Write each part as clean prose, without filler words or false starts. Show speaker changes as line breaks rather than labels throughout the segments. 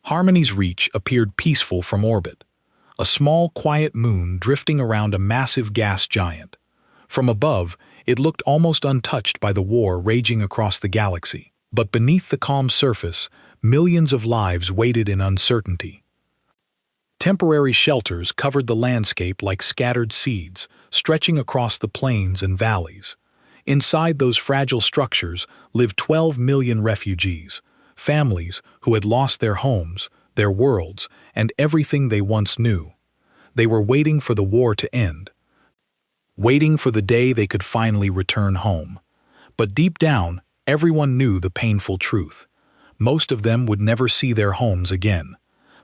Harmony's Reach appeared peaceful from orbit, a small, quiet moon drifting around a massive gas giant. From above, it looked almost untouched by the war raging across the galaxy. But beneath the calm surface, millions of lives waited in uncertainty. Temporary shelters covered the landscape like scattered seeds, stretching across the plains and valleys. Inside those fragile structures lived 12 million refugees, families who had lost their homes, their worlds, and everything they once knew. They were waiting for the war to end, waiting for the day they could finally return home. But deep down, everyone knew the painful truth. Most of them would never see their homes again.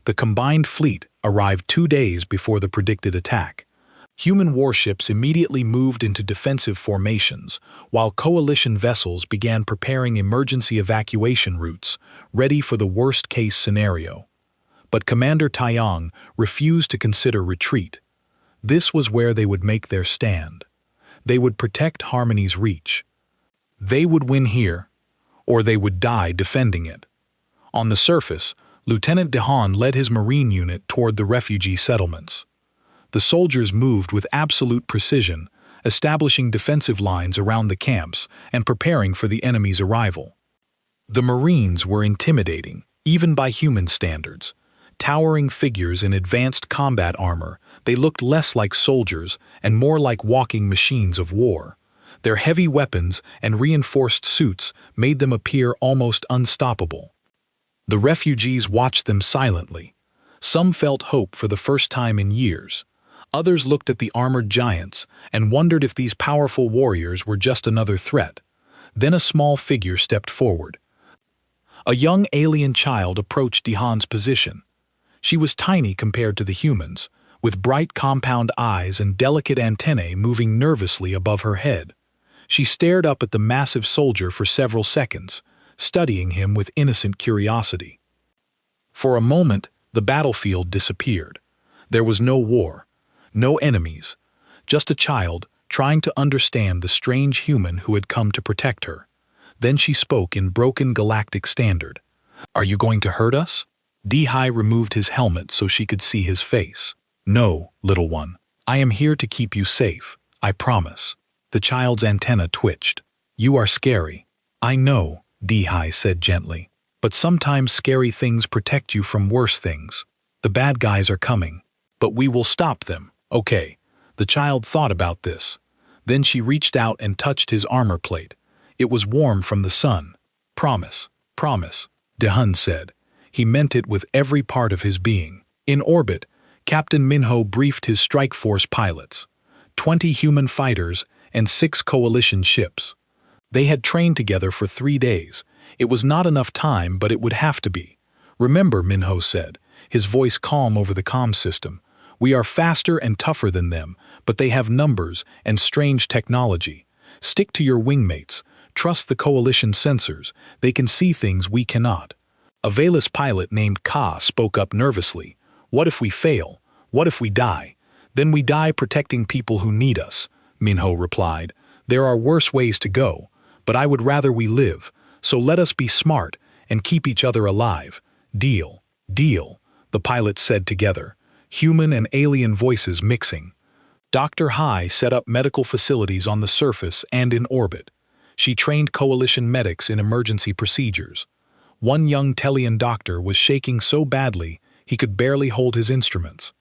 The combined fleet arrived 2 days before the predicted attack. Human warships immediately moved into defensive formations, while coalition vessels began preparing emergency evacuation routes, ready for the worst-case scenario. But Commander Taiyang refused to consider retreat. This was where they would make their stand. They would protect Harmony's Reach. They would win here, or they would die defending it. On the surface, Lieutenant DeHaan led his Marine unit toward the refugee settlements. The soldiers moved with absolute precision, establishing defensive lines around the camps and preparing for the enemy's arrival. The Marines were intimidating, even by human standards. Towering figures in advanced combat armor, they looked less like soldiers and more like walking machines of war. Their heavy weapons and reinforced suits made them appear almost unstoppable. The refugees watched them silently. Some felt hope for the first time in years. Others looked at the armored giants and wondered if these powerful warriors were just another threat. Then a small figure stepped forward. A young alien child approached DeHaan's position. She was tiny compared to the humans, with bright compound eyes and delicate antennae moving nervously above her head. She stared up at the massive soldier for several seconds, studying him with innocent curiosity. For a moment, the battlefield disappeared. There was no war, no enemies, just a child trying to understand the strange human who had come to protect her. Then she spoke in broken galactic standard. "Are you going to hurt us?" Dehai removed his helmet so she could see his face. "No, little one. I am here to keep you safe, I promise." The child's antenna twitched. "You are scary." "I know," Dehai said gently. "But sometimes scary things protect you from worse things. The bad guys are coming. But we will stop them, okay?" The child thought about this. Then she reached out and touched his armor plate. It was warm from the sun. "Promise, promise," DeHaan said. He meant it with every part of his being. In orbit, Captain Minho briefed his strike force pilots. 20 human fighters and 6 coalition ships. They had trained together for 3 days. It was not enough time, but it would have to be. "Remember," Minho said, his voice calm over the comm system, "we are faster and tougher than them, but they have numbers and strange technology. Stick to your wingmates. Trust the coalition sensors. They can see things we cannot." A Velis pilot named Ka spoke up nervously. "What if we fail? What if we die? Then we die protecting people who need us," Minho replied. "There are worse ways to go, but I would rather we live, so let us be smart and keep each other alive." "Deal, deal," the pilots said together, human and alien voices mixing. Dr. Hai set up medical facilities on the surface and in orbit. She trained coalition medics in emergency procedures. One young Tellian doctor was shaking so badly he could barely hold his instruments.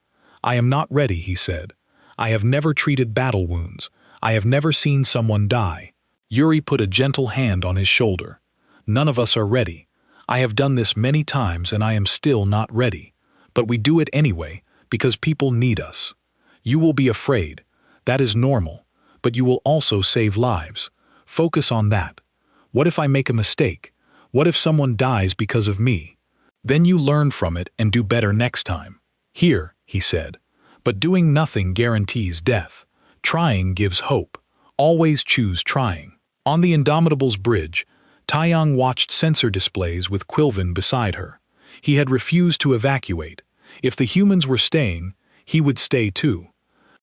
"I am not ready," he said. "I have never treated battle wounds. I have never seen someone die." Yuri put a gentle hand on his shoulder. "None of us are ready. I have done this many times and I am still not ready. But we do it anyway, because people need us. You will be afraid. That is normal. But you will also save lives. Focus on that. What if I make a mistake? What if someone dies because of me? Then you learn from it and do better next time." "Here," he said. "But doing nothing guarantees death. Trying gives hope. Always choose trying." On the Indomitable's bridge, Taiyang watched sensor displays with Quilvin beside her. He had refused to evacuate. If the humans were staying, he would stay too.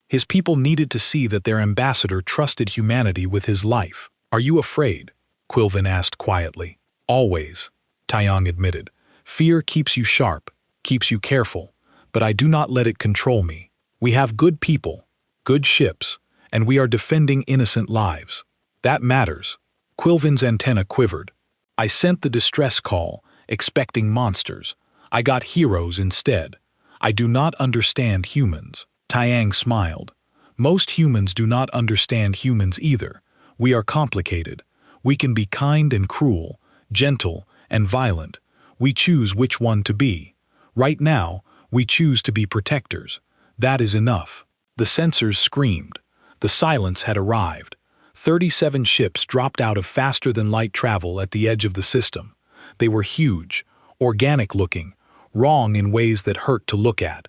His people needed to see that their ambassador trusted humanity with his life. "Are you afraid?" Quilvin asked quietly. "Always," Taiyang admitted. Fear keeps you sharp, keeps you careful, but I do not let it control me. We have good people, good ships, and we are defending innocent lives. That matters. Quilvin's antenna quivered. I sent the distress call, expecting monsters. I got heroes instead. I do not understand humans. Taiyang smiled. Most humans do not understand humans either. We are complicated. We can be kind and cruel, gentle and violent. We choose which one to be. Right now, we choose to be protectors. That is enough. The sensors screamed. The silence had arrived. 37 ships dropped out of faster-than-light travel at the edge of the system. They were huge, organic-looking, wrong in ways that hurt to look at.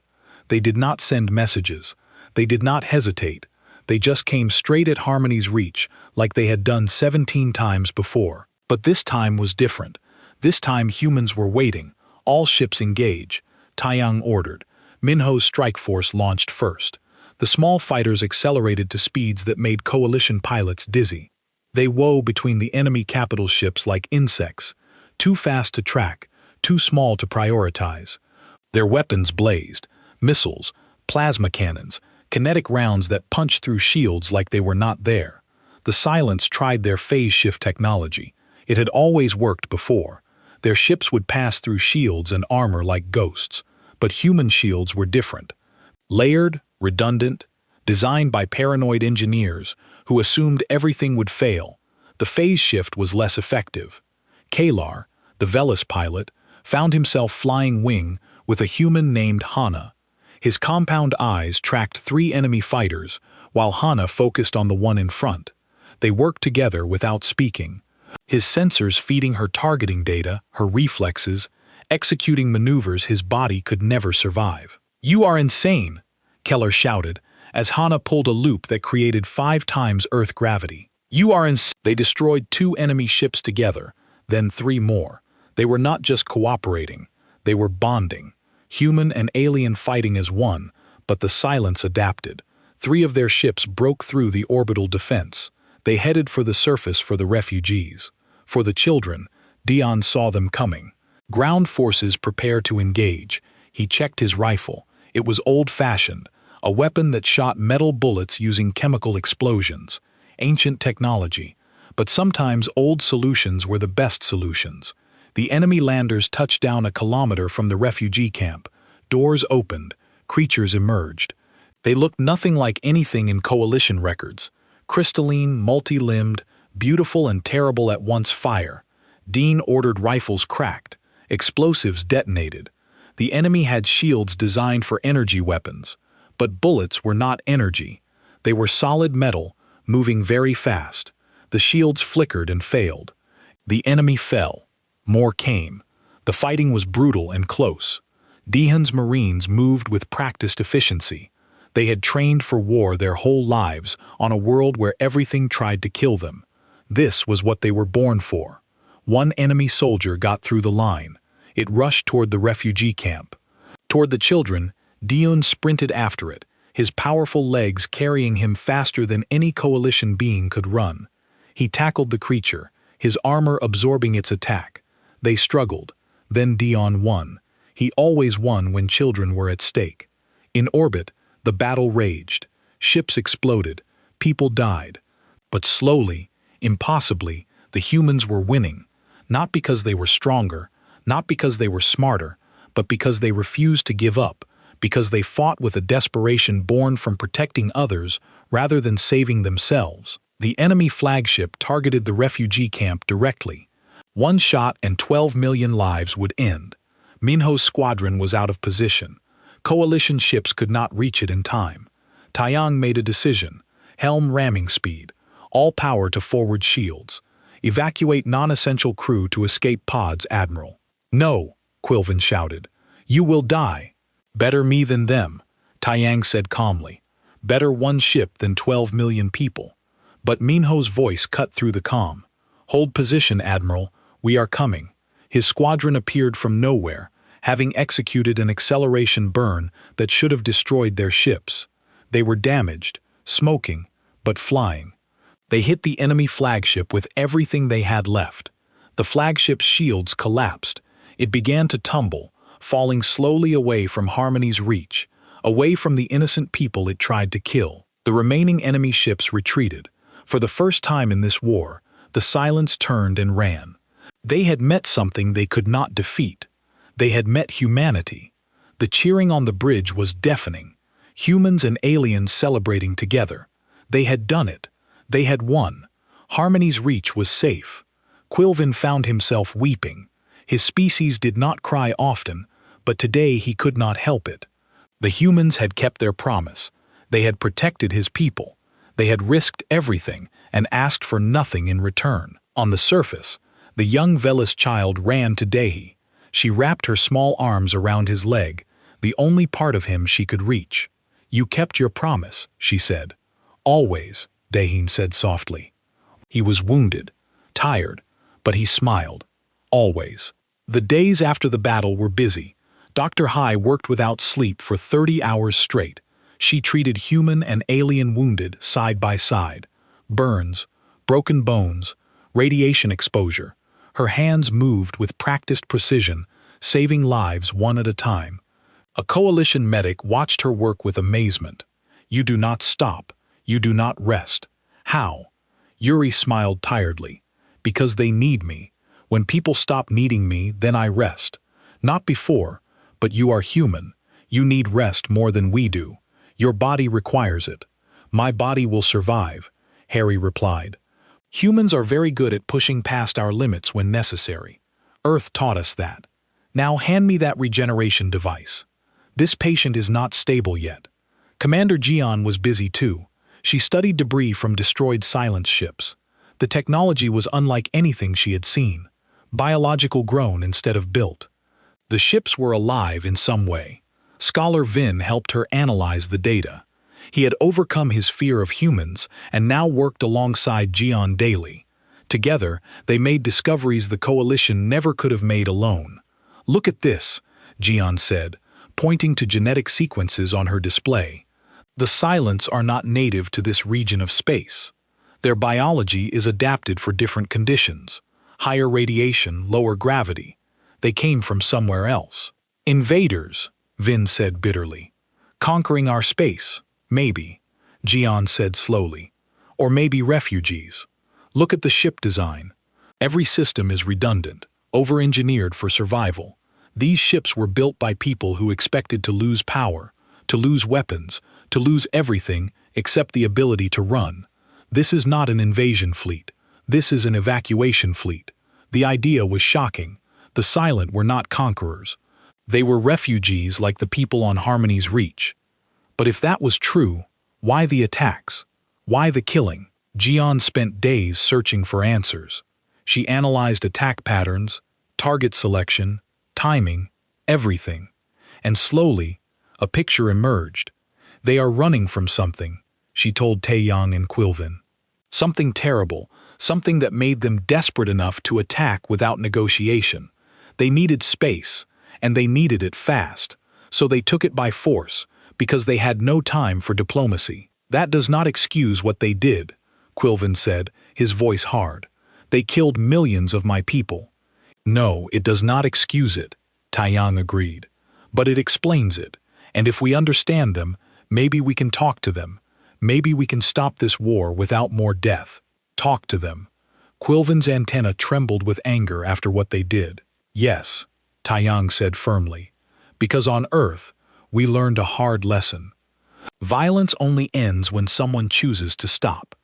They did not send messages. They did not hesitate. They just came straight at Harmony's reach, like they had done 17 times before. But this time was different. This time humans were waiting. All ships engage. Taiyang ordered. Minho's strike force launched first. The small fighters accelerated to speeds that made coalition pilots dizzy. They wove between the enemy capital ships like insects, too fast to track, too small to prioritize. Their weapons blazed, missiles, plasma cannons, kinetic rounds that punched through shields like they were not there. The Silence tried their phase shift technology. It had always worked before. Their ships would pass through shields and armor like ghosts, but human shields were different. Layered, redundant, designed by paranoid engineers who assumed everything would fail. The phase shift was less effective. Kalar, the Velis pilot, found himself flying wing with a human named Hana. His compound eyes tracked 3 enemy fighters, while Hana focused on the one in front. They worked together without speaking. His sensors feeding her targeting data, her reflexes, executing maneuvers his body could never survive. "You are insane!" Keller shouted, as Hana pulled a loop that created 5 times Earth gravity. "You are insane!" They destroyed 2 enemy ships together, then 3 more. They were not just cooperating, they were bonding. Human and alien fighting as one, but the Silence adapted. 3 of their ships broke through the orbital defense. They headed for the surface for the refugees. For the children, Dion saw them coming. Ground forces prepared to engage. He checked his rifle. It was old-fashioned, a weapon that shot metal bullets using chemical explosions. Ancient technology. But sometimes old solutions were the best solutions. The enemy landers touched down a kilometer from the refugee camp. Doors opened. Creatures emerged. They looked nothing like anything in coalition records. Crystalline, multi-limbed, beautiful and terrible at once fire. Dean ordered rifles cracked. Explosives detonated. The enemy had shields designed for energy weapons. But bullets were not energy. They were solid metal, moving very fast. The shields flickered and failed. The enemy fell. More came. The fighting was brutal and close. Dehan's Marines moved with practiced efficiency. They had trained for war their whole lives on a world where everything tried to kill them. This was what they were born for. One enemy soldier got through the line. It rushed toward the refugee camp. Toward the children, Dion sprinted after it, his powerful legs carrying him faster than any coalition being could run. He tackled the creature, his armor absorbing its attack. They struggled. Then Dion won. He always won when children were at stake. In orbit, the battle raged. Ships exploded. People died. But slowly, impossibly, the humans were winning. Not because they were stronger, not because they were smarter, but because they refused to give up, because they fought with a desperation born from protecting others rather than saving themselves. The enemy flagship targeted the refugee camp directly. One shot and 12 million lives would end. Minho's squadron was out of position. Coalition ships could not reach it in time. Taiyang made a decision. Helm ramming speed. All power to forward shields. Evacuate non-essential crew to escape pods, Admiral. "No," Quilvin shouted. "You will die." "Better me than them," Taiyang said calmly. "Better one ship than 12 million people." But Minho's voice cut through the calm. "Hold position, Admiral. We are coming." His squadron appeared from nowhere, having executed an acceleration burn that should have destroyed their ships. They were damaged, smoking, but flying. They hit the enemy flagship with everything they had left. The flagship's shields collapsed. It began to tumble, falling slowly away from Harmony's reach, away from the innocent people it tried to kill. The remaining enemy ships retreated. For the first time in this war, the Silence turned and ran. They had met something they could not defeat. They had met humanity. The cheering on the bridge was deafening. Humans and aliens celebrating together. They had done it. They had won. Harmony's reach was safe. Quilvin found himself weeping. His species did not cry often, but today he could not help it. The humans had kept their promise. They had protected his people. They had risked everything and asked for nothing in return. On the surface, the young Velis child ran to Dehi. She wrapped her small arms around his leg, the only part of him she could reach. "You kept your promise," she said. "Always," Dehin said softly. He was wounded, tired, but he smiled. Always. The days after the battle were busy. Dr. Hai worked without sleep for 30 hours straight. She treated human and alien wounded side by side. Burns, broken bones, radiation exposure. Her hands moved with practiced precision, saving lives one at a time. A coalition medic watched her work with amazement. "You do not stop. You do not rest." "How?" Yuri smiled tiredly. "Because they need me. When people stop needing me, then I rest. Not before, but you are human. You need rest more than we do. Your body requires it." "My body will survive," Harry replied. "Humans are very good at pushing past our limits when necessary. Earth taught us that. Now hand me that regeneration device. This patient is not stable yet." Commander Jian was busy too. She studied debris from destroyed Silence ships. The technology was unlike anything she had seen. Biological grown instead of built. The ships were alive in some way. Scholar Vin helped her analyze the data. He had overcome his fear of humans and now worked alongside Jian daily. Together, they made discoveries the Coalition never could have made alone. "Look at this," Jian said, pointing to genetic sequences on her display. "The Silence are not native to this region of space. Their biology is adapted for different conditions. Higher radiation, lower gravity. They came from somewhere else." "Invaders," Vin said bitterly. "Conquering our space, maybe," Jian said slowly. "Or maybe refugees. Look at the ship design. Every system is redundant, over-engineered for survival. These ships were built by people who expected to lose power, to lose weapons, to lose everything except the ability to run. This is not an invasion fleet. This is an evacuation fleet." The idea was shocking. The Silent were not conquerors. They were refugees like the people on Harmony's reach. But if that was true, why the attacks? Why the killing? Jian spent days searching for answers. She analyzed attack patterns, target selection, timing, everything. And slowly, a picture emerged. "They are running from something," she told Taeyang and Quilvin. "Something terrible, something that made them desperate enough to attack without negotiation. They needed space, and they needed it fast, so they took it by force, because they had no time for diplomacy. That does not excuse what they did," Quilvin said, his voice hard. "They killed millions of my people." "No, it does not excuse it," Taeyang agreed. "But it explains it, and if we understand them, maybe we can talk to them. Maybe we can stop this war without more death. Talk to them." Quilvin's antenna trembled with anger after what they did. "Yes," Taeyang said firmly, "because on Earth, we learned a hard lesson. Violence only ends when someone chooses to stop.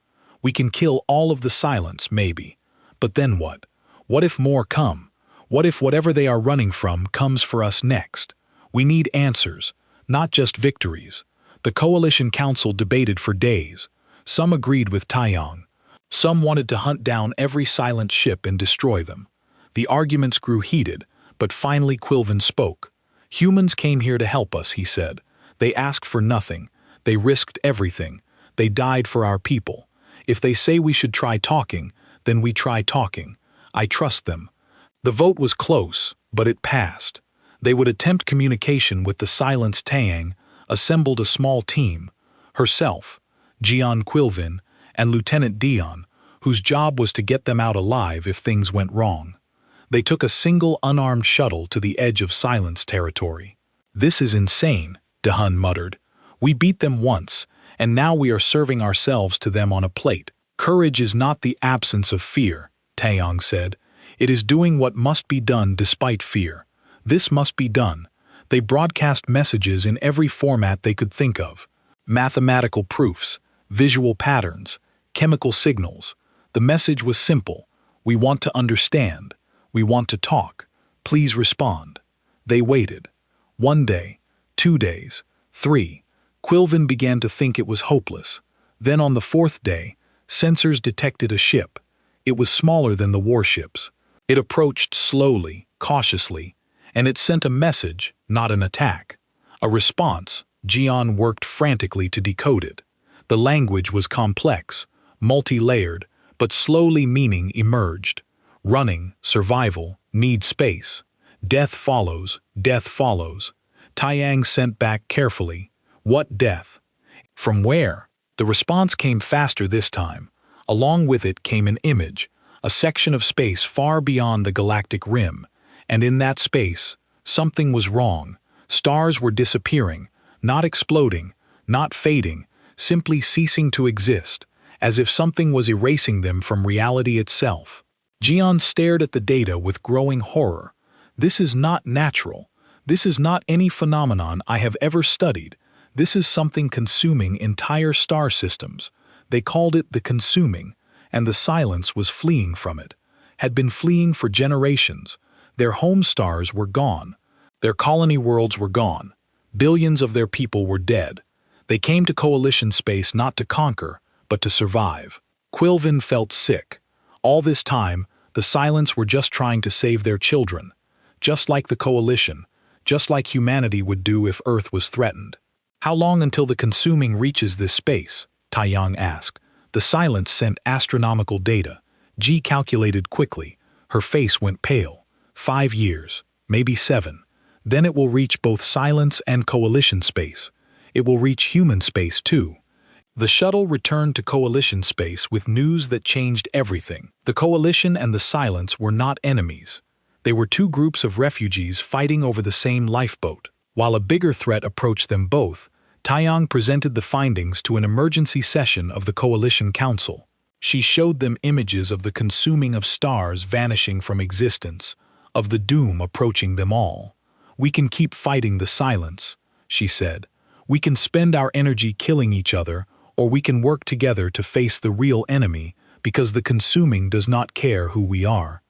We can kill all of the Silence, maybe. But then what? What if more come? What if whatever they are running from comes for us next? We need answers, not just victories." The Coalition Council debated for days. Some agreed with Taeyang. Some wanted to hunt down every Silent ship and destroy them. The arguments grew heated, but finally Quilvin spoke. "Humans came here to help us," he said. "They asked for nothing. They risked everything. They died for our people. If they say we should try talking, then we try talking. I trust them." The vote was close, but it passed. They would attempt communication with the Silence. Taeyang assembled a small team, herself, Jian Quilvin, and Lieutenant Dion, whose job was to get them out alive if things went wrong. They took a single unarmed shuttle to the edge of silence territory. "This is insane," Dahun muttered. "We beat them once, and now we are serving ourselves to them on a plate." "Courage is not the absence of fear," Taeyong said. "It is doing what must be done despite fear. This must be done." They broadcast messages in every format they could think of. Mathematical proofs, visual patterns, chemical signals. The message was simple. "We want to understand. We want to talk. Please respond." They waited. 1 day, 2 days, 3. Quilvin began to think it was hopeless. Then on the 4th day, sensors detected a ship. It was smaller than the warships. It approached slowly, cautiously, and it sent a message, not an attack. A response. Jian worked frantically to decode it. The language was complex, multi-layered, but slowly meaning emerged. Running, survival, need space. Death follows, death follows. Taeyang sent back carefully. "What death? From where?" The response came faster this time. Along with it came an image, a section of space far beyond the galactic rim. And in that space, something was wrong. Stars were disappearing, not exploding, not fading, simply ceasing to exist, as if something was erasing them from reality itself. Jian stared at the data with growing horror. "This is not natural. This is not any phenomenon I have ever studied. This is something consuming entire star systems." They called it the consuming, and the silence was fleeing from it. Had been fleeing for generations. Their home stars were gone. Their colony worlds were gone. Billions of their people were dead. They came to coalition space not to conquer, but to survive. Quilvin felt sick. All this time, the silence were just trying to save their children. Just like the coalition, just like humanity would do if Earth was threatened. "How long until the consuming reaches this space?" Taeyang asked. The silence sent astronomical data. Ji calculated quickly. Her face went pale. 5 years, maybe 7. Then it will reach both silence and coalition space. It will reach human space too. The shuttle returned to coalition space with news that changed everything. The coalition and the silence were not enemies. They were 2 groups of refugees fighting over the same lifeboat. While a bigger threat approached them both, Taeyang presented the findings to an emergency session of the Coalition Council. She showed them images of the consuming of stars vanishing from existence, of the doom approaching them all. "We can keep fighting the silence," she said. "We can spend our energy killing each other, or we can work together to face the real enemy, because the consuming does not care who we are.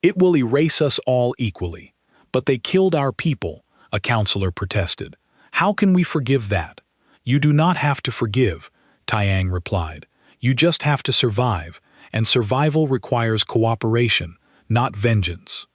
It will erase us all equally." "But they killed our people," a counselor protested. "How can we forgive that?" "You do not have to forgive," Taeyang replied. "You just have to survive, and survival requires cooperation, not vengeance."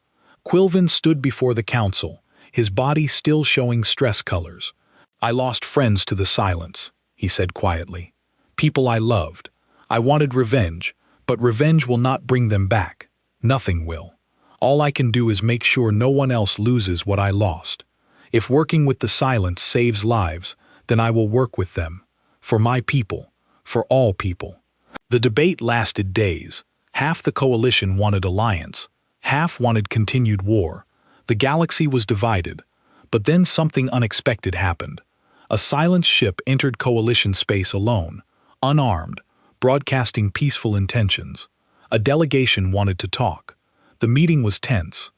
Quilvin stood before the council, his body still showing stress colors. "I lost friends to the silence," he said quietly. "People I loved. I wanted revenge, but revenge will not bring them back. Nothing will. All I can do is make sure no one else loses what I lost. If working with the silence saves lives, then I will work with them. For my people. For all people." The debate lasted days. Half the coalition wanted alliance. Half wanted continued war. The galaxy was divided. But then something unexpected happened. A silent ship entered coalition space alone, unarmed, broadcasting peaceful intentions. A delegation wanted to talk. The meeting was tense.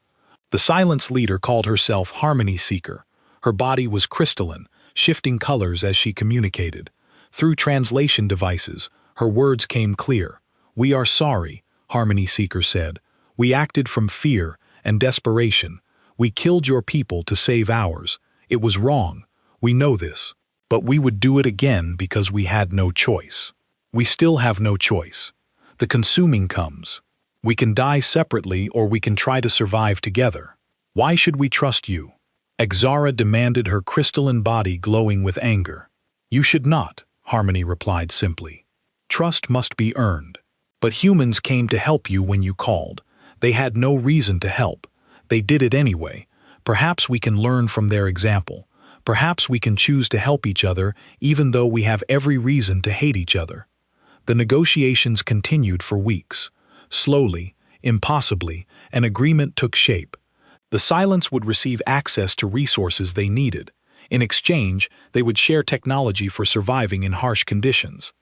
The silence leader called herself Harmony Seeker. Her body was crystalline, shifting colors as she communicated. Through translation devices, her words came clear. "We are sorry," Harmony Seeker said. "We acted from fear and desperation. We killed your people to save ours. It was wrong. We know this. But we would do it again because we had no choice. We still have no choice. The consuming comes. We can die separately or we can try to survive together. Why should we trust you?" Exara demanded, her crystalline body glowing with anger. "You should not," Harmony replied simply. "Trust must be earned. But humans came to help you when you called. They had no reason to help. They did it anyway. Perhaps we can learn from their example. Perhaps we can choose to help each other even though we have every reason to hate each other." The negotiations continued for weeks. Slowly, Impossibly, an agreement took shape. The Silence would receive access to resources they needed. In exchange, they would share technology for surviving in harsh conditions.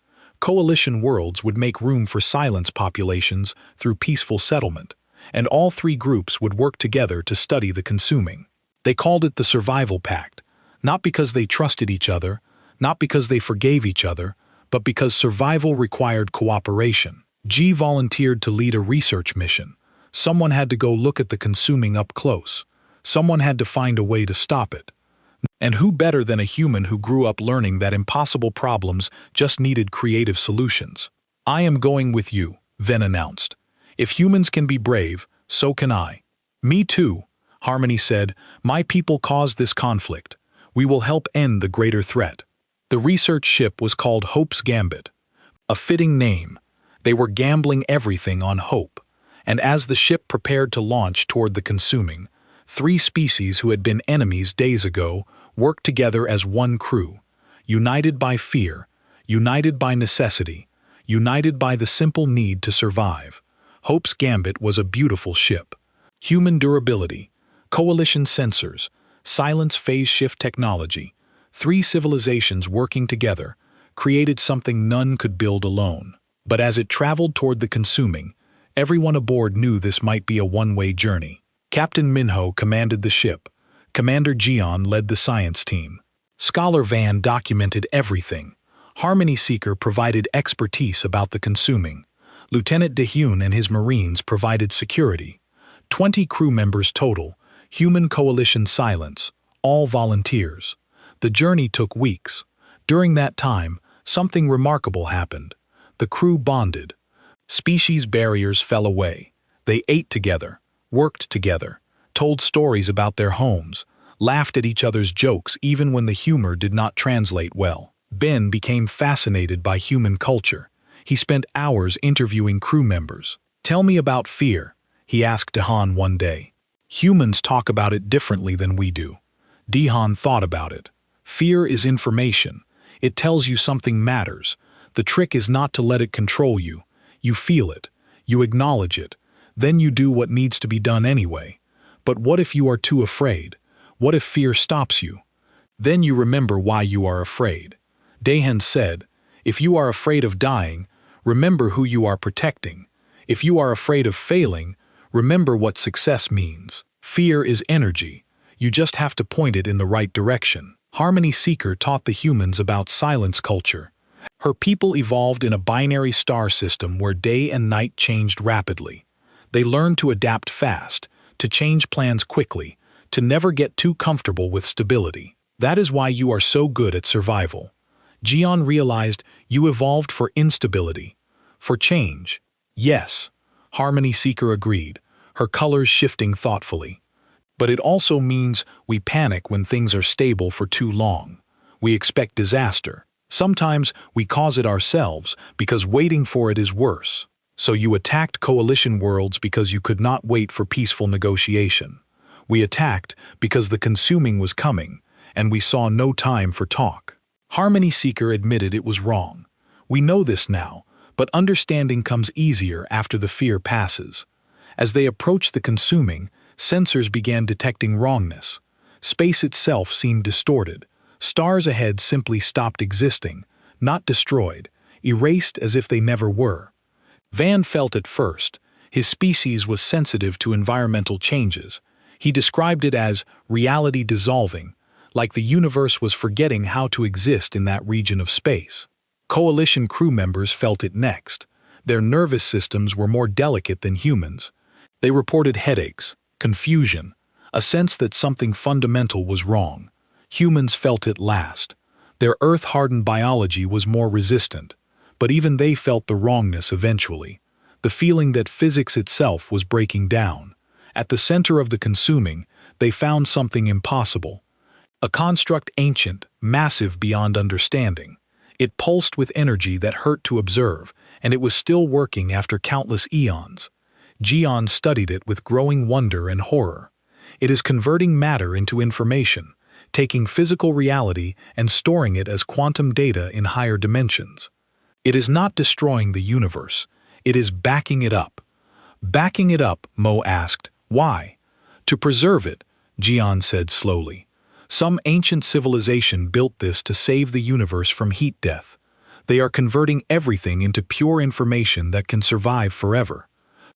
Coalition worlds would make room for Silence populations through peaceful settlement, and all three groups would work together to study the consuming. They called it the Survival Pact, not because they trusted each other, not because they forgave each other, but because survival required cooperation. G volunteered to lead a research mission. Someone had to go look at the consuming up close. Someone had to find a way to stop it. And who better than a human who grew up learning that impossible problems just needed creative solutions? "I am going with you," Ven announced. "If humans can be brave, so can I." "Me too," Harmony said. "My people caused this conflict. We will help end the greater threat." The research ship was called Hope's Gambit. A fitting name. They were gambling everything on hope. And as the ship prepared to launch toward the consuming, three species who had been enemies days ago worked together as one crew, united by fear, united by necessity, united by the simple need to survive. Hope's Gambit was a beautiful ship. Human durability, coalition sensors, Silence phase shift technology, three civilizations working together, created something none could build alone. But as it traveled toward the consuming, everyone aboard knew this might be a one-way journey. Captain Minho commanded the ship. Commander Jian led the science team. Scholar Van documented everything. Harmony Seeker provided expertise about the consuming. Lieutenant DeHune and his Marines provided security. 20 crew members total, Human Coalition Silence, all volunteers. The journey took weeks. During that time, something remarkable happened. The crew bonded. Species barriers fell away. They ate together, worked together, told stories about their homes, laughed at each other's jokes even when the humor did not translate well. Ben became fascinated by human culture. He spent hours interviewing crew members. "Tell me about fear," he asked Dehan one day. "Humans talk about it differently than we do." Dehan thought about it. "Fear is information. It tells you something matters. The trick is not to let it control you. You feel it. You acknowledge it. Then you do what needs to be done anyway. But what if you are too afraid? What if fear stops you? Then you remember why you are afraid." Dehan said, "If you are afraid of dying, remember who you are protecting. If you are afraid of failing, remember what success means. Fear is energy. You just have to point it in the right direction." Harmony Seeker taught the humans about Silence culture. Her people evolved in a binary star system where day and night changed rapidly. They learned to adapt fast, to change plans quickly, to never get too comfortable with stability. That is why you are so good at survival. Jian realized you evolved for instability, for change. "Yes," Harmony Seeker agreed, her colors shifting thoughtfully. "But it also means we panic when things are stable for too long. We expect disaster. Sometimes we cause it ourselves because waiting for it is worse. So you attacked coalition worlds because you could not wait for peaceful negotiation. We attacked because the consuming was coming, and we saw no time for talk." Harmony Seeker admitted it was wrong. "We know this now, but understanding comes easier after the fear passes." As they approached the consuming, sensors began detecting wrongness. Space itself seemed distorted. Stars ahead simply stopped existing, not destroyed, erased as if they never were. Van felt it first. His species was sensitive to environmental changes. He described it as reality dissolving, like the universe was forgetting how to exist in that region of space. Coalition crew members felt it next. Their nervous systems were more delicate than humans. They reported headaches, confusion, a sense that something fundamental was wrong. Humans felt it last. Their Earth-hardened biology was more resistant, but even they felt the wrongness eventually, the feeling that physics itself was breaking down. At the center of the consuming, they found something impossible. A construct ancient, massive beyond understanding. It pulsed with energy that hurt to observe, and it was still working after countless eons. Jian studied it with growing wonder and horror. It is converting matter into information, taking physical reality and storing it as quantum data in higher dimensions. It is not destroying the universe. It is backing it up. Backing it up, Mo asked, "Why?" "To preserve it," Jian said slowly. "Some ancient civilization built this to save the universe from heat death. They are converting everything into pure information that can survive forever.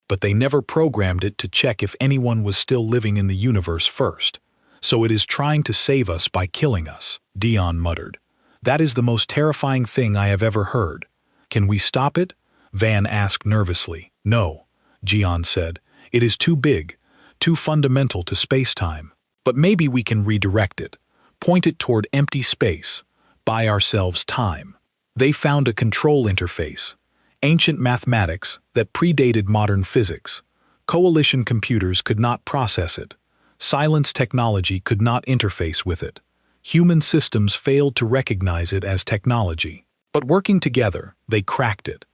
But they never programmed it to check if anyone was still living in the universe first. So it is trying to save us by killing us," Dion muttered. "That is the most terrifying thing I have ever heard." "Can we stop it?" Van asked nervously. "No," Jian said. "It is too big, too fundamental to space-time. But maybe we can redirect it, point it toward empty space, buy ourselves time." They found a control interface, ancient mathematics that predated modern physics. Coalition computers could not process it. Silence technology could not interface with it. Human systems failed to recognize it as technology. But working together, they cracked it.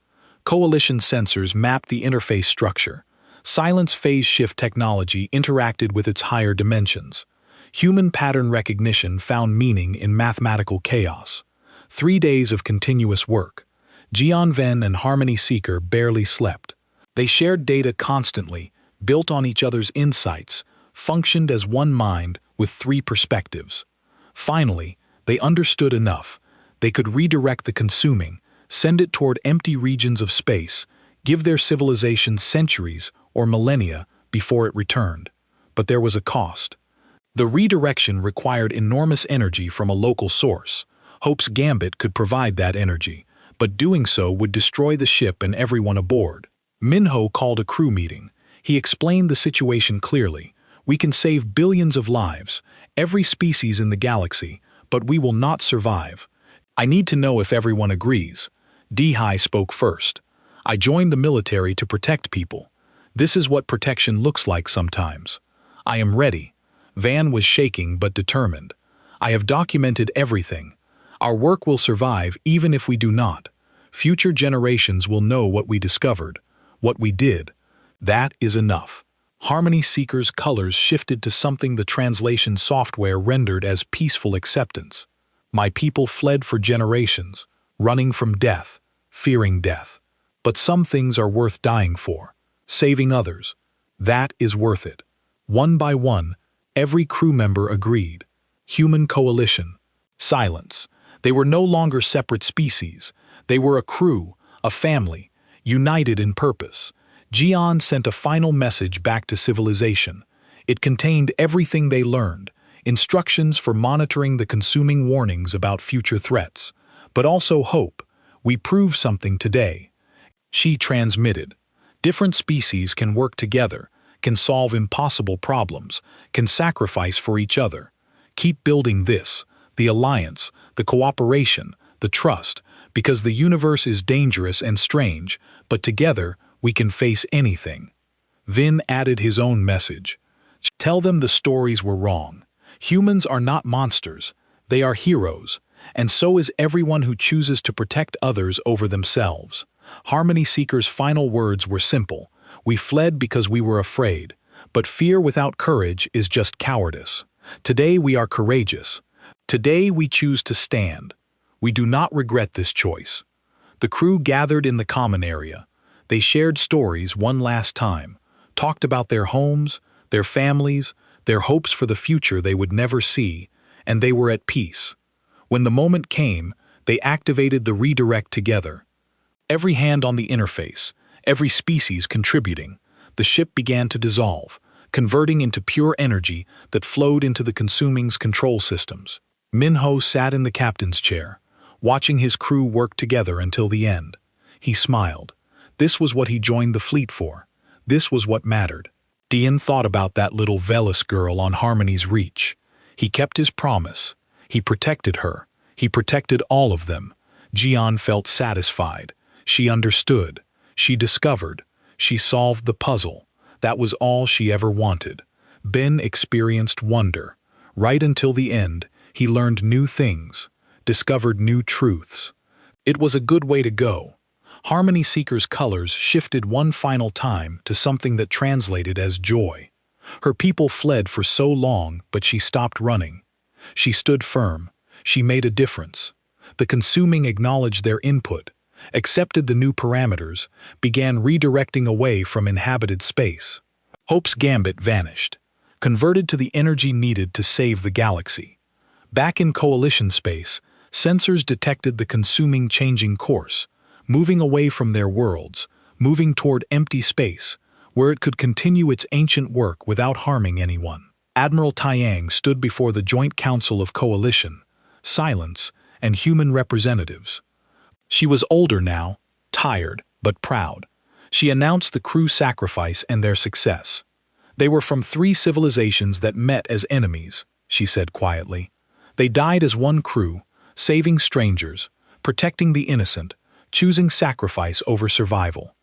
Coalition sensors mapped the interface structure. Silence phase shift technology interacted with its higher dimensions. Human pattern recognition found meaning in mathematical chaos. 3 days of continuous work. Jian Ven and Harmony Seeker barely slept. They shared data constantly, built on each other's insights, functioned as one mind with 3 perspectives. Finally, they understood enough. They could redirect the consuming, send it toward empty regions of space, give their civilization centuries or millennia before it returned. But there was a cost. The redirection required enormous energy from a local source. Hope's Gambit could provide that energy, but doing so would destroy the ship and everyone aboard. Minho called a crew meeting. He explained the situation clearly. "We can save billions of lives, every species in the galaxy, but we will not survive. I need to know if everyone agrees." Dehai spoke first. "I joined the military to protect people. This is what protection looks like sometimes. I am ready." Van was shaking but determined. "I have documented everything. Our work will survive even if we do not. Future generations will know what we discovered, what we did. That is enough." Harmony Seeker's colors shifted to something the translation software rendered as peaceful acceptance. "My people fled for generations, running from death, fearing death. But some things are worth dying for. Saving others. That is worth it." One by one, every crew member agreed. Human coalition. Silence. They were no longer separate species. They were a crew, a family, united in purpose. Jian sent a final message back to civilization. It contained everything they learned, instructions for monitoring the consuming warnings about future threats, but also hope. "We proved something today." She transmitted. "Different species can work together, can solve impossible problems, can sacrifice for each other. Keep building this, the alliance, the cooperation, the trust, because the universe is dangerous and strange, but together we can face anything." Vin added his own message. "Tell them the stories were wrong. Humans are not monsters. They are heroes, and so is everyone who chooses to protect others over themselves." Harmony Seeker's final words were simple. "We fled because we were afraid, but fear without courage is just cowardice. Today we are courageous. Today we choose to stand. We do not regret this choice." The crew gathered in the common area. They shared stories one last time, talked about their homes, their families, their hopes for the future they would never see, and they were at peace. When the moment came, they activated the redirect together. Every hand on the interface, every species contributing, the ship began to dissolve, converting into pure energy that flowed into the consuming's control systems. Minho sat in the captain's chair, watching his crew work together until the end. He smiled. This was what he joined the fleet for. This was what mattered. Dian thought about that little Velis girl on Harmony's reach. He kept his promise. He protected her. He protected all of them. Jian felt satisfied. She understood. She discovered. She solved the puzzle. That was all she ever wanted. Ben experienced wonder. Right until the end, he learned new things, discovered new truths. It was a good way to go. Harmony Seeker's colors shifted one final time to something that translated as joy. Her people fled for so long, but she stopped running. She stood firm. She made a difference. The consuming acknowledged their input. accepted the new parameters, began redirecting away from inhabited space. Hope's gambit vanished, converted to the energy needed to save the galaxy. Back in Coalition space, sensors detected the consuming changing course, moving away from their worlds, moving toward empty space, where it could continue its ancient work without harming anyone. Admiral Taiyang stood before the Joint Council of Coalition, Silence, and human representatives. She was older now, tired, but proud. She announced the crew's sacrifice and their success. They were from 3 civilizations that met as enemies, she said quietly. They died as one crew, saving strangers, protecting the innocent, choosing sacrifice over survival.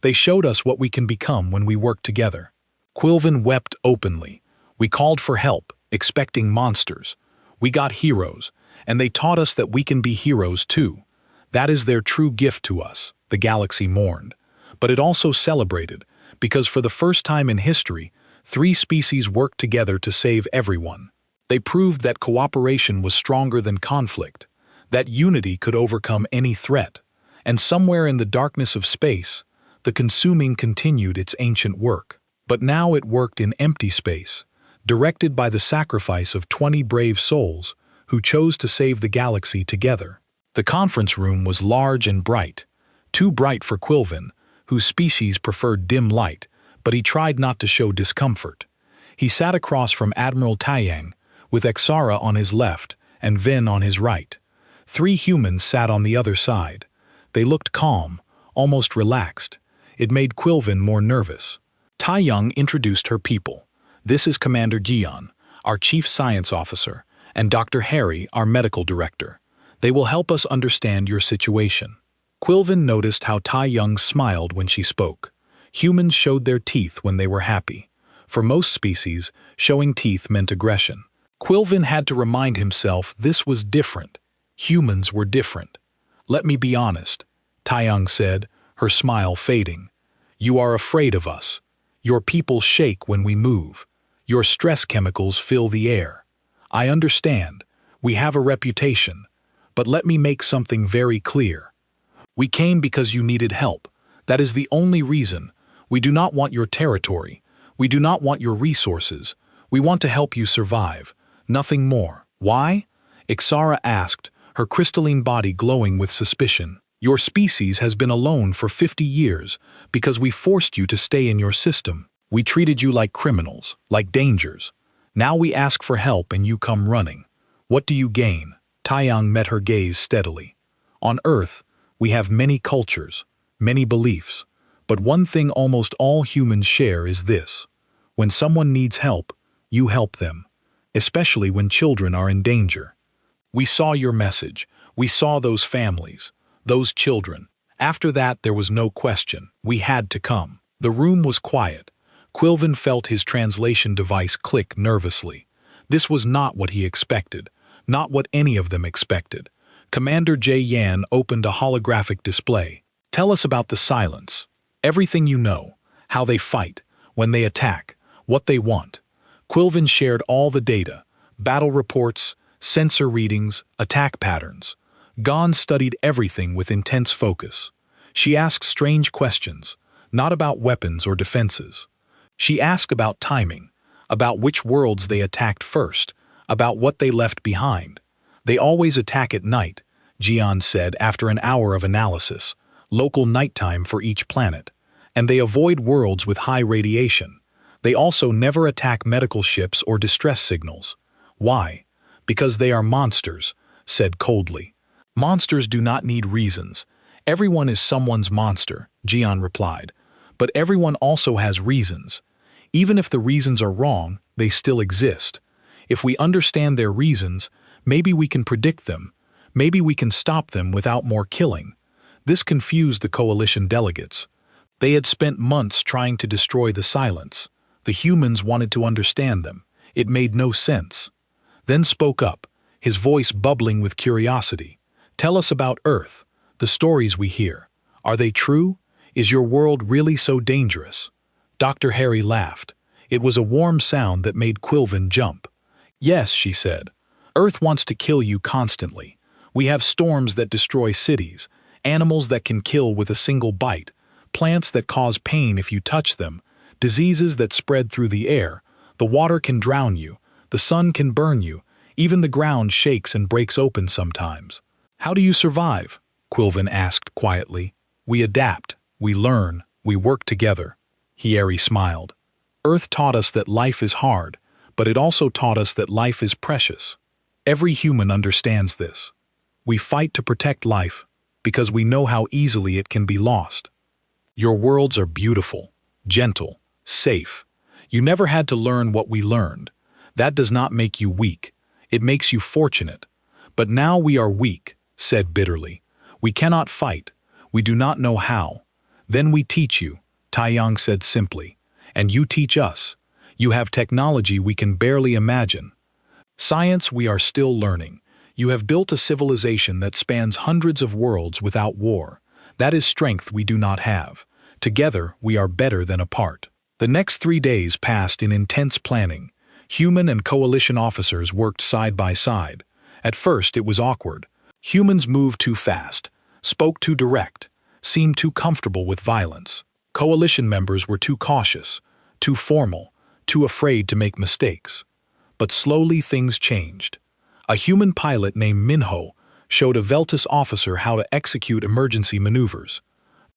They showed us what we can become when we work together. Quilvin wept openly. We called for help, expecting monsters. We got heroes, and they taught us that we can be heroes too. That is their true gift to us, the galaxy mourned. But it also celebrated, because for the first time in history, 3 species worked together to save everyone. They proved that cooperation was stronger than conflict, that unity could overcome any threat, and somewhere in the darkness of space, the consuming continued its ancient work. But now it worked in empty space, directed by the sacrifice of 20 brave souls who chose to save the galaxy together. The conference room was large and bright, too bright for Quilvin, whose species preferred dim light, but he tried not to show discomfort. He sat across from Admiral Taiyang, with Exara on his left and Vin on his right. 3 humans sat on the other side. They looked calm, almost relaxed. It made Quilvin more nervous. Taiyang introduced her people. This is Commander Gian, our Chief Science Officer, and Dr. Harry, our Medical Director. They will help us understand your situation. Quilvin noticed how Taiyang smiled when she spoke. Humans showed their teeth when they were happy. For most species, showing teeth meant aggression. Quilvin had to remind himself this was different. Humans were different. Let me be honest, Taiyang said, her smile fading. You are afraid of us. Your people shake when we move. Your stress chemicals fill the air. I understand. We have a reputation. But let me make something very clear. We came because you needed help. That is the only reason. We do not want your territory. We do not want your resources. We want to help you survive. Nothing more. Why? Ixara asked, her crystalline body glowing with suspicion. Your species has been alone for 50 years because we forced you to stay in your system. We treated you like criminals, like dangers. Now we ask for help and you come running. What do you gain? Taiyang met her gaze steadily. On Earth, we have many cultures, many beliefs, but one thing almost all humans share is this. When someone needs help, you help them, especially when children are in danger. We saw your message. We saw those families, those children. After that, there was no question. We had to come. The room was quiet. Quilvin felt his translation device click nervously. This was not what he expected, not what any of them expected. Commander J. Yan opened a holographic display. Tell us about the Silence. Everything you know, how they fight, when they attack, what they want. Quilvin shared all the data, battle reports, sensor readings, attack patterns. Gon studied everything with intense focus. She asked strange questions, not about weapons or defenses. She asked about timing, about which worlds they attacked first, about what they left behind. They always attack at night, Gian said after an hour of analysis, local nighttime for each planet, and they avoid worlds with high radiation. They also never attack medical ships or distress signals. Why? Because they are monsters, said coldly. Monsters do not need reasons. Everyone is someone's monster, Gian replied, but everyone also has reasons. Even if the reasons are wrong, they still exist. If we understand their reasons, maybe we can predict them. Maybe we can stop them without more killing. This confused the coalition delegates. They had spent months trying to destroy the Silence. The humans wanted to understand them. It made no sense. Then spoke up, his voice bubbling with curiosity. Tell us about Earth, the stories we hear. Are they true? Is your world really so dangerous? Dr. Harry laughed. It was a warm sound that made Quilvin jump. Yes, she said. Earth wants to kill you constantly. We have storms that destroy cities, Animals that can kill with a single bite, plants that cause pain if you touch them, diseases that spread through the air. The water can drown you, the sun can burn you, even the ground shakes and breaks open sometimes. How do you survive? Quilvin asked quietly. We adapt, we learn, we work together. Hieri smiled. Earth taught us that life is hard, but it also taught us that life is precious. Every human understands this. We fight to protect life because we know how easily it can be lost. Your worlds are beautiful, gentle, safe. You never had to learn what we learned. That does not make you weak. It makes you fortunate. But now we are weak, said bitterly. We cannot fight. We do not know how. Then we teach you, Taiyang said simply. And you teach us. You have technology we can barely imagine. Science we are still learning. You have built a civilization that spans hundreds of worlds without war. That is strength we do not have. Together we are better than apart. The next 3 days passed in intense planning. Human and coalition officers worked side by side. At first it was awkward. Humans moved too fast, spoke too direct, seemed too comfortable with violence. Coalition members were too cautious, too formal, too afraid to make mistakes. But slowly things changed. A human pilot named Minho showed a Veltus officer how to execute emergency maneuvers.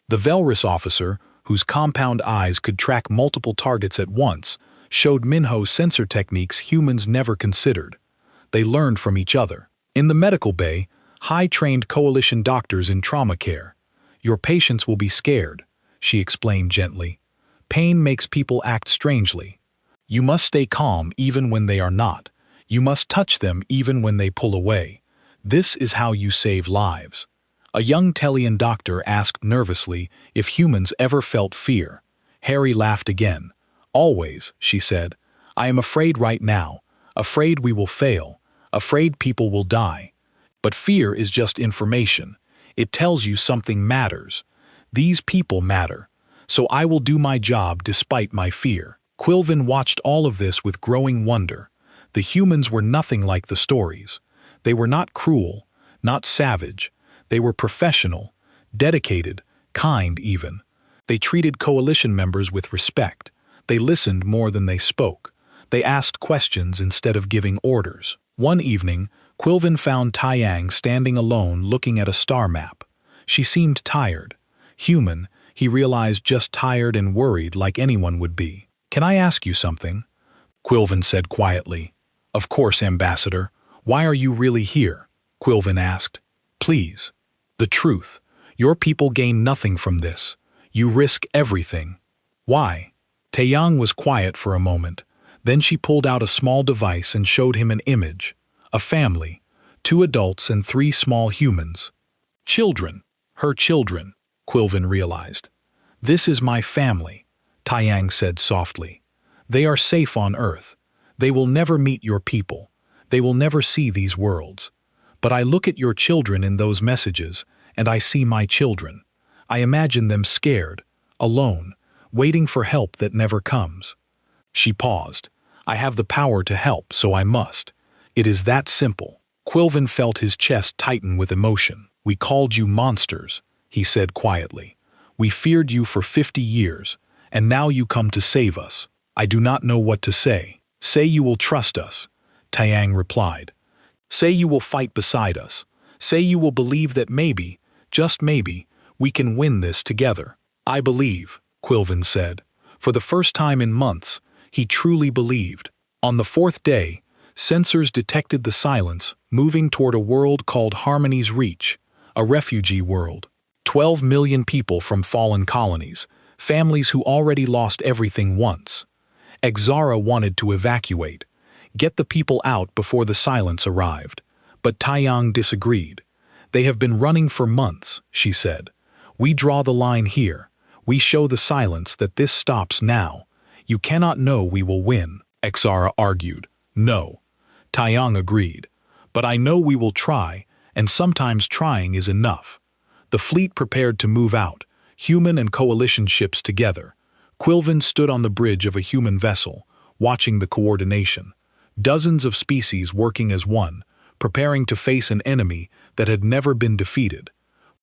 The Velrus officer, whose compound eyes could track multiple targets at once, showed Minho sensor techniques humans never considered. They learned from each other. In the medical bay, high-trained coalition doctors in trauma care. Your patients will be scared, she explained gently. Pain makes people act strangely. You must stay calm even when they are not. You must touch them even when they pull away. This is how you save lives. A young Tellian doctor asked nervously if humans ever felt fear. Harry laughed again. Always, she said. I am afraid right now. Afraid we will fail. Afraid people will die. But fear is just information. It tells you something matters. These people matter. So I will do my job despite my fear. Quilvin watched all of this with growing wonder. The humans were nothing like the stories. They were not cruel, not savage. They were professional, dedicated, kind even. They treated coalition members with respect. They listened more than they spoke. They asked questions instead of giving orders. One evening, Quilvin found Taiyang standing alone looking at a star map. She seemed tired. Human, he realized, just tired and worried like anyone would be. Can I ask you something? Quilvin said quietly. Of course, Ambassador. Why are you really here? Quilvin asked. Please. The truth. Your people gain nothing from this. You risk everything. Why? Taeyang was quiet for a moment. Then she pulled out a small device and showed him an image. A family. 2 adults and 3 small humans. Children. Her children, Quilvin realized. This is my family, Taiyang said softly. They are safe on Earth. They will never meet your people. They will never see these worlds. But I look at your children in those messages, and I see my children. I imagine them scared, alone, waiting for help that never comes. She paused. I have the power to help, so I must. It is that simple. Quilvin felt his chest tighten with emotion. We called you monsters, he said quietly. We feared you for 50 years, and now you come to save us. I do not know what to say. Say you will trust us, Taiyang replied. Say you will fight beside us. Say you will believe that maybe, just maybe, we can win this together. I believe, Quilvin said. For the first time in months, he truly believed. On the 4th day, sensors detected the silence moving toward a world called Harmony's Reach, a refugee world. 12 million people from fallen colonies, families who already lost everything once. Exara wanted to evacuate, get the people out before the silence arrived. But Taiyang disagreed. They have been running for months, she said. We draw the line here. We show the silence that this stops now. You cannot know we will win, Exara argued. No. Taiyang agreed. But I know we will try, and sometimes trying is enough. The fleet prepared to move out, human and coalition ships together. Quilvin stood on the bridge of a human vessel, watching the coordination. Dozens of species working as one, preparing to face an enemy that had never been defeated.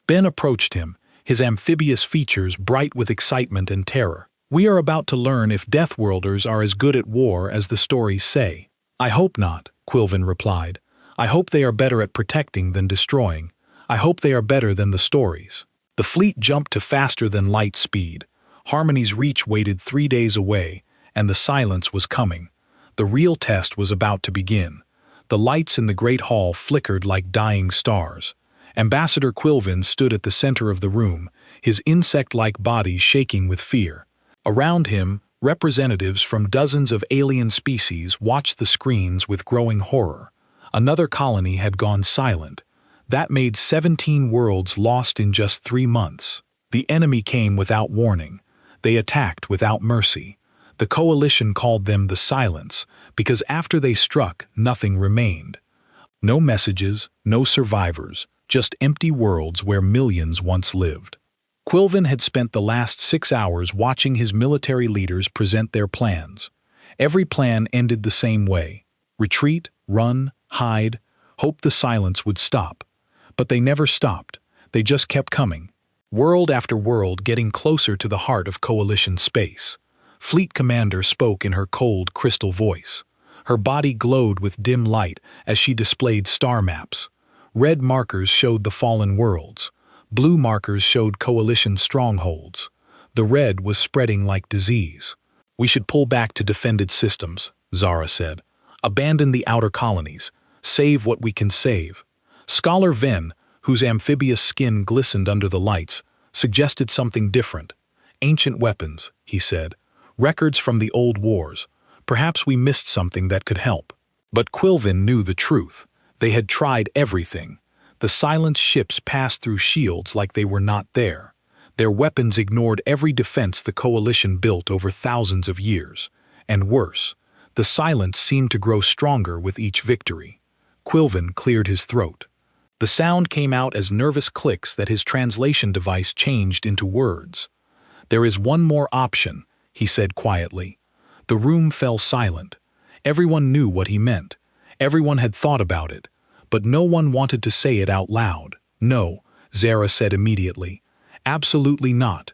Ben approached him, his amphibious features bright with excitement and terror. "We are about to learn if Deathworlders are as good at war as the stories say." "I hope not," Quilvin replied. "I hope they are better at protecting than destroying. I hope they are better than the stories." The fleet jumped to faster than light speed. Harmony's reach waited 3 days away, and the silence was coming. The real test was about to begin. The lights in the Great Hall flickered like dying stars. Ambassador Quilvin stood at the center of the room, his insect-like body shaking with fear. Around him, representatives from dozens of alien species watched the screens with growing horror. Another colony had gone silent. That made 17 worlds lost in just 3 months. The enemy came without warning. They attacked without mercy. The coalition called them the Silence, because after they struck, nothing remained. No messages, no survivors, just empty worlds where millions once lived. Quilvin had spent the last 6 hours watching his military leaders present their plans. Every plan ended the same way: retreat, run, hide, hope the silence would stop. But they never stopped. They just kept coming. World after world getting closer to the heart of Coalition space. Fleet Commander spoke in her cold, crystal voice. Her body glowed with dim light as she displayed star maps. Red markers showed the fallen worlds. Blue markers showed Coalition strongholds. The red was spreading like disease. "We should pull back to defended systems," Zara said. "Abandon the outer colonies. Save what we can save." Scholar Venn, whose amphibious skin glistened under the lights, suggested something different. "Ancient weapons," he said. "Records from the old wars. Perhaps we missed something that could help." But Quilvin knew the truth. They had tried everything. The silent ships passed through shields like they were not there. Their weapons ignored every defense the Coalition built over thousands of years. And worse, the silence seemed to grow stronger with each victory. Quilvin cleared his throat. The sound came out as nervous clicks that his translation device changed into words. "There is one more option," he said quietly. The room fell silent. Everyone knew what he meant. Everyone had thought about it. But no one wanted to say it out loud. "No," Zara said immediately. "Absolutely not.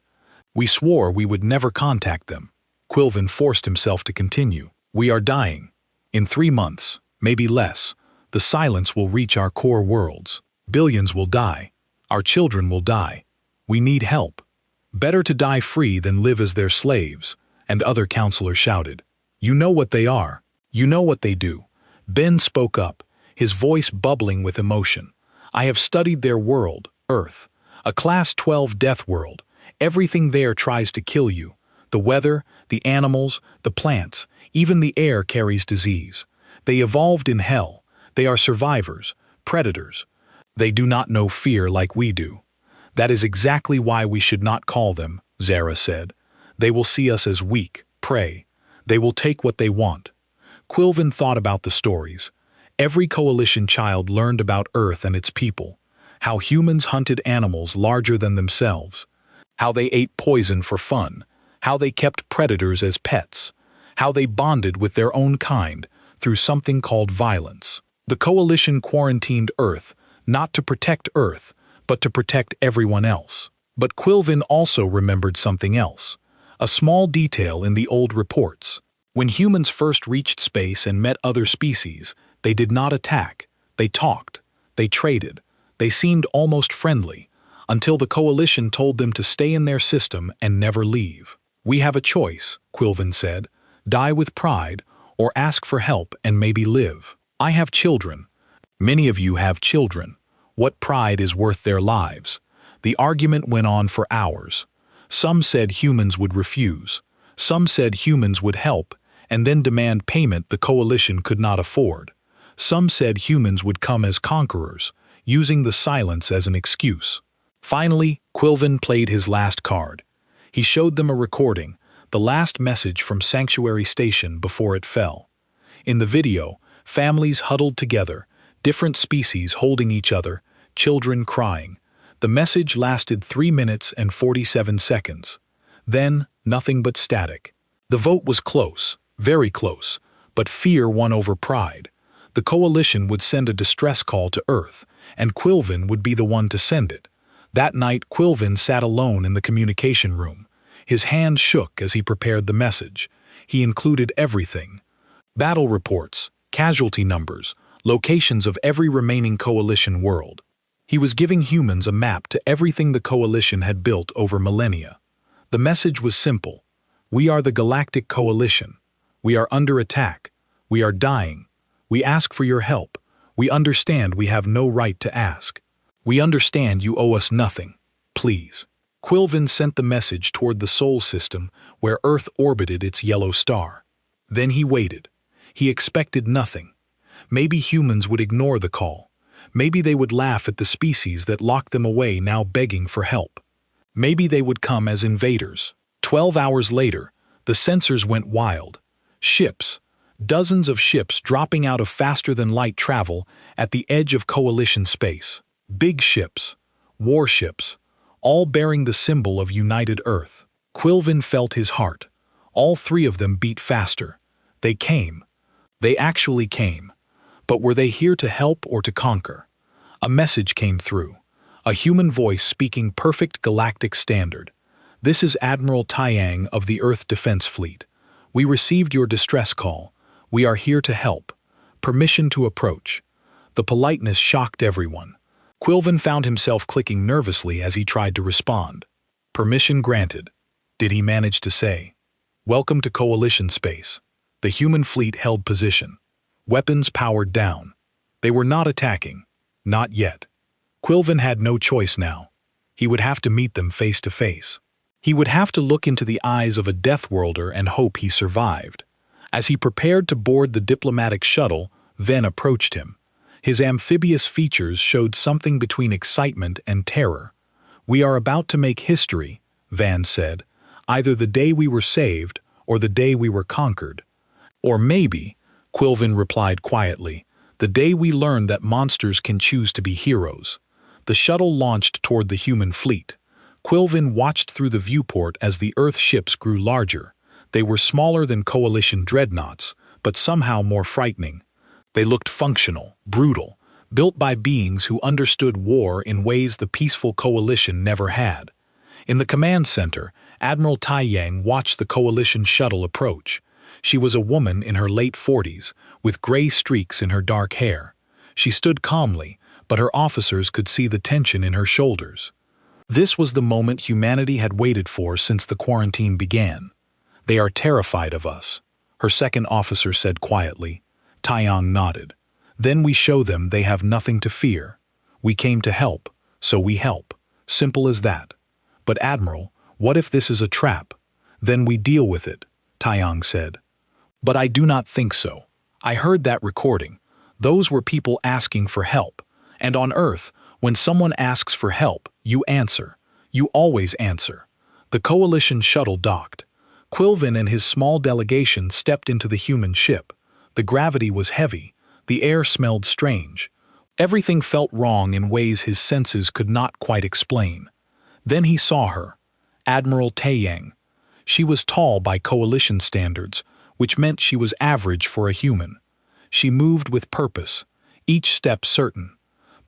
We swore we would never contact them." Quilvin forced himself to continue. "We are dying. In 3 months, maybe less, the silence will reach our core worlds. Billions will die. Our children will die. We need help. Better to die free than live as their slaves," and other counselors shouted. "You know what they are. You know what they do." Ben spoke up, his voice bubbling with emotion. "I have studied their world, Earth. A Class 12 death world. Everything there tries to kill you. The weather, the animals, the plants, even the air carries disease. They evolved in hell. They are survivors, predators. They do not know fear like we do. That is exactly why we should not call them," Zara said. "They will see us as weak, prey. They will take what they want." Quilvin thought about the stories. Every Coalition child learned about Earth and its people, how humans hunted animals larger than themselves, how they ate poison for fun, how they kept predators as pets, how they bonded with their own kind through something called violence. The Coalition quarantined Earth, not to protect Earth, but to protect everyone else. But Quilvin also remembered something else, a small detail in the old reports. When humans first reached space and met other species, they did not attack. They talked. They traded. They seemed almost friendly, until the Coalition told them to stay in their system and never leave. "We have a choice," Quilvin said. "Die with pride, or ask for help and maybe live. I have children. Many of you have children. What pride is worth their lives?" The argument went on for hours. Some said humans would refuse. Some said humans would help and then demand payment the Coalition could not afford. Some said humans would come as conquerors, using the silence as an excuse. Finally, Quilvin played his last card. He showed them a recording, the last message from Sanctuary Station before it fell. In the video, families huddled together, different species holding each other, children crying. The message lasted 3 minutes and 47 seconds. Then, nothing but static. The vote was close, very close, but fear won over pride. The Coalition would send a distress call to Earth, and Quilvin would be the one to send it. That night, Quilvin sat alone in the communication room. His hand shook as he prepared the message. He included everything: battle reports, casualty numbers, locations of every remaining Coalition world. He was giving humans a map to everything the Coalition had built over millennia. The message was simple: we are the Galactic Coalition. We are under attack. We are dying. We ask for your help. We understand we have no right to ask. We understand you owe us nothing. Please. Quilvin sent the message toward the Sol system where Earth orbited its yellow star. Then he waited. He expected nothing. Maybe humans would ignore the call. Maybe they would laugh at the species that locked them away, now begging for help. Maybe they would come as invaders. 12 hours later, the sensors went wild. Ships, dozens of ships dropping out of faster-than-light travel at the edge of Coalition space. Big ships, warships, all bearing the symbol of United Earth. Quilvin felt his heart. All three of them beat faster. They came. They actually came. But were they here to help or to conquer? A message came through. A human voice speaking perfect galactic standard. This is Admiral Taiyang of the Earth Defense Fleet. We received your distress call. We are here to help. Permission to approach. The politeness shocked everyone. Quilvin found himself clicking nervously as he tried to respond. Permission granted. Did he manage to say? Welcome to Coalition space. The human fleet held position. Weapons powered down. They were not attacking. Not yet. Quilvin had no choice now. He would have to meet them face to face. He would have to look into the eyes of a Deathworlder and hope he survived. As he prepared to board the diplomatic shuttle, Ven approached him. His amphibious features showed something between excitement and terror. We are about to make history, Van said. Either the day we were saved or the day we were conquered. Or maybe, Quilvin replied quietly, the day we learned that monsters can choose to be heroes. The shuttle launched toward the human fleet. Quilvin watched through the viewport as the Earth ships grew larger. They were smaller than Coalition dreadnoughts, but somehow more frightening. They looked functional, brutal, built by beings who understood war in ways the peaceful Coalition never had. In the command center, Admiral Taiyang watched the Coalition shuttle approach. She was a woman in her late 40s, with gray streaks in her dark hair. She stood calmly, but her officers could see the tension in her shoulders. This was the moment humanity had waited for since the quarantine began. They are terrified of us, her second officer said quietly. Taiyang nodded. Then we show them they have nothing to fear. We came to help, so we help. Simple as that. But Admiral, what if this is a trap? Then we deal with it, Taiyang said. But I do not think so. I heard that recording. Those were people asking for help. And on Earth, when someone asks for help, you answer. You always answer. The Coalition shuttle docked. Quilvin and his small delegation stepped into the human ship. The gravity was heavy. The air smelled strange. Everything felt wrong in ways his senses could not quite explain. Then he saw her, Admiral Taiyang. She was tall by Coalition standards, which meant she was average for a human. She moved with purpose, each step certain.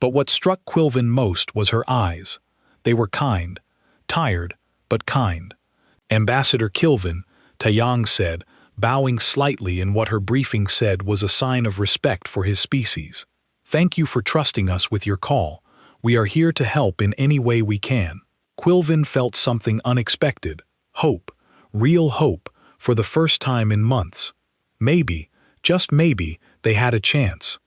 But what struck Quilvin most was her eyes. They were kind, tired, but kind. Ambassador Quilvin, Taiyang said, bowing slightly in what her briefing said was a sign of respect for his species. Thank you for trusting us with your call. We are here to help in any way we can. Quilvin felt something unexpected. Hope. Real hope, for the first time in months. Maybe, just maybe, they had a chance.